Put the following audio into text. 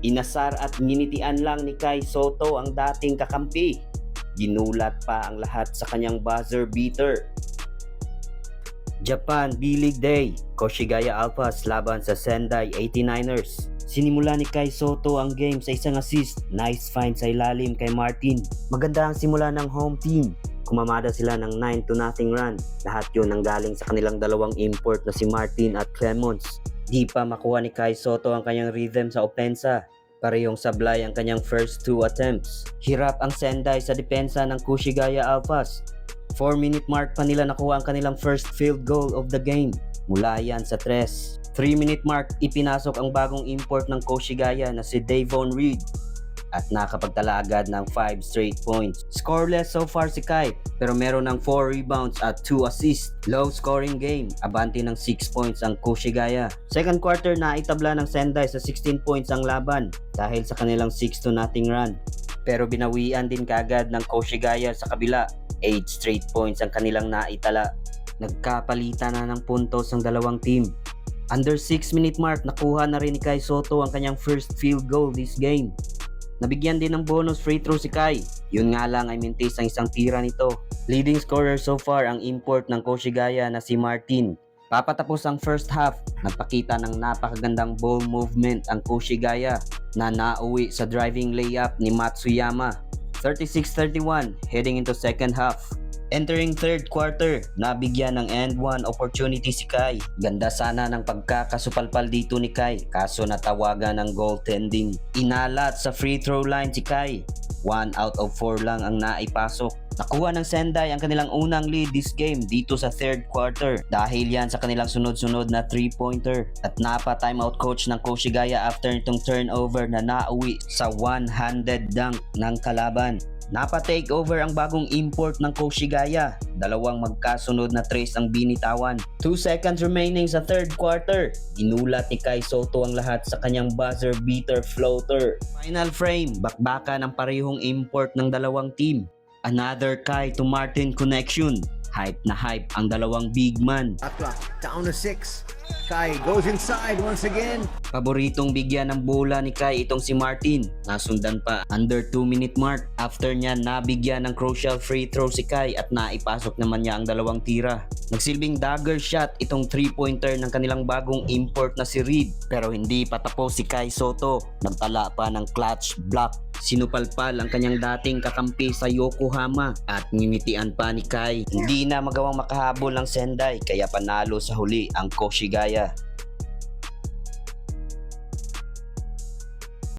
Inasar at nginitian lang ni Kai Sotto ang dating kakampi. Ginulat pa ang lahat sa kanyang buzzer beater. Japan B-League Day, Koshigaya Alphas laban sa Sendai 89ers. Sinimula ni Kai Sotto ang game sa isang assist. Nice find sa ilalim kay Martin. Maganda ang simula ng home team. Kumamada sila ng 9-0 run. Lahat yun nanggaling sa kanilang dalawang import na si Martin at Clemons. Di pa makuha ni Kai Sotto ang kanyang rhythm sa opensa. Parehong sablay ang kanyang first 2 attempts. Hirap ang Sendai sa depensa ng Koshigaya Alphas. 4-minute mark pa nila nakuha ang kanilang first field goal of the game. Mula yan sa 3. 3-minute mark, ipinasok ang bagong import ng Koshigaya na si Davon Reed at nakapagtala agad ng 5 straight points. Scoreless so far si Kai pero meron ng 4 rebounds at 2 assists. Low scoring game, abante ng 6 points ang Koshigaya. Second quarter na itabla ng Sendai sa 16 points ang laban dahil sa kanilang 6-0 run. Pero binawian din kaagad ng Koshigaya sa kabila. 8 straight points ang kanilang naitala. Nagkapalitan na ng puntos ang dalawang team. Under 6-minute mark, nakuha na rin ni Kai Sotto ang kanyang first field goal this game. Nabigyan din ng bonus free throw si Kai. Yun nga lang ay mintis ang isang tira nito. Leading scorer so far ang import ng Koshigaya na si Martin. Papatapos ang first half, nagpakita ng napakagandang ball movement ang Koshigaya na nauwi sa driving layup ni Matsuyama. 36-31 heading into second half. Entering third quarter, nabigyan ng end one opportunity si Kai. Ganda sana ng pagkakasupalpal dito ni Kai, kaso natawagan ng goaltending. Inalat sa free throw line si Kai. 1 out of 4 lang ang naipasok. Nakuha ng Sendai ang kanilang unang lead this game dito sa third quarter dahil yan sa kanilang sunod-sunod na 3-pointer. At napa-timeout coach ng Koshigaya after nitong turnover na nauwi sa one-handed dunk ng kalaban. Napa-takeover ang bagong import ng Koshigaya. Dalawang magkasunod na trace ang binitawan. 2 seconds remaining sa third quarter. Inulat ni Kai Sotto ang lahat sa kanyang buzzer beater floater. Final frame, bakbakan ang parehong import ng dalawang team. Another Kai to Martin connection. Hype na hype ang dalawang big man. Shot clock down to 6. Kai goes inside once again. Paboritong bigyan ng bola ni Kai itong si Martin. Nasundan pa under 2-minute mark. After niya nabigyan ng crucial free throw si Kai at naipasok naman niya ang dalawang tira. Nagsilbing dagger shot itong 3-pointer ng kanilang bagong import na si Reed. Pero hindi pa tapos si Kai Sotto. Nagtala pa ng clutch block. Sinupalpal ang kanyang dating kakampi sa Yokohama at nginitian pa ni Kai. Hindi na magawang makahabol ng Sendai kaya panalo sa huli ang Koshigaya.